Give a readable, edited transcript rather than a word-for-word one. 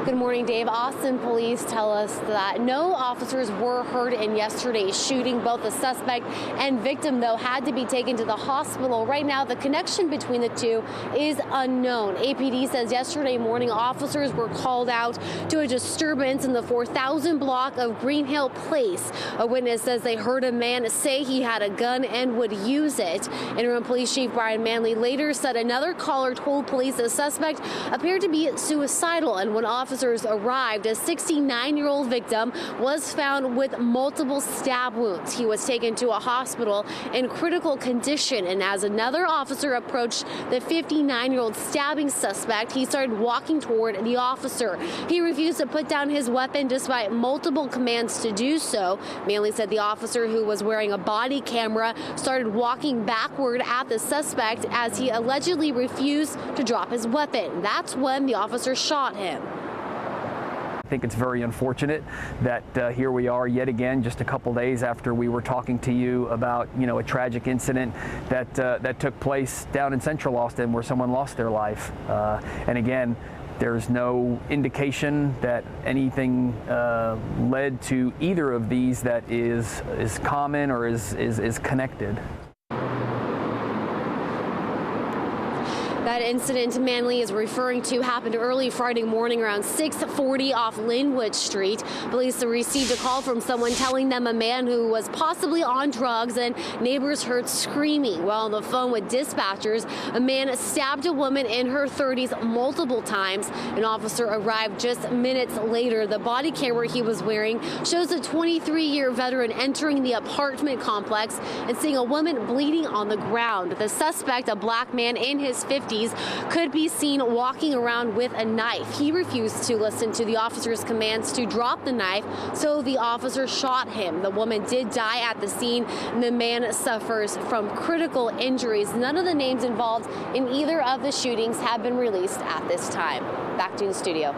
Good morning, Dave. Austin police tell us that no officers were hurt in yesterday's shooting. Both the suspect and victim, though, had to be taken to the hospital. Right now, the connection between the two is unknown. APD says yesterday morning officers were called out to a disturbance in the 4000 block of Green Hill Place. A witness says they heard a man say he had a gun and would use it. Interim Police Chief Brian Manley later said another caller told police the suspect appeared to be suicidal, and when officers arrived, a 69-year-old victim was found with multiple stab wounds. He was taken to a hospital in critical condition, and as another officer approached the 59-year-old stabbing suspect, he started walking toward the officer. He refused to put down his weapon despite multiple commands to do so. Manley said the officer, who was wearing a body camera, started walking backward at the suspect as he allegedly refused to drop his weapon. That's when the officer shot him. I think it's very unfortunate that here we are yet again, just a couple days after we were talking to you about, a tragic incident that took place down in Central Austin where someone lost their life. And again, there's no indication that anything led to either of these that is common or is connected. That incident Manley is referring to happened early Friday morning around 6:40 off Linwood Street. Police received a call from someone telling them a man who was possibly on drugs, and neighbors heard screaming. While on the phone with dispatchers, a man stabbed a woman in her 30s multiple times. An officer arrived just minutes later. The body camera he was wearing shows a 23-year veteran entering the apartment complex and seeing a woman bleeding on the ground. The suspect, a black man in his 50s, could be seen walking around with a knife. He refused to listen to the officer's commands to drop the knife, so the officer shot him. The woman did die at the scene, and the man suffers from critical injuries. None of the names involved in either of the shootings have been released at this time. Back to the studio.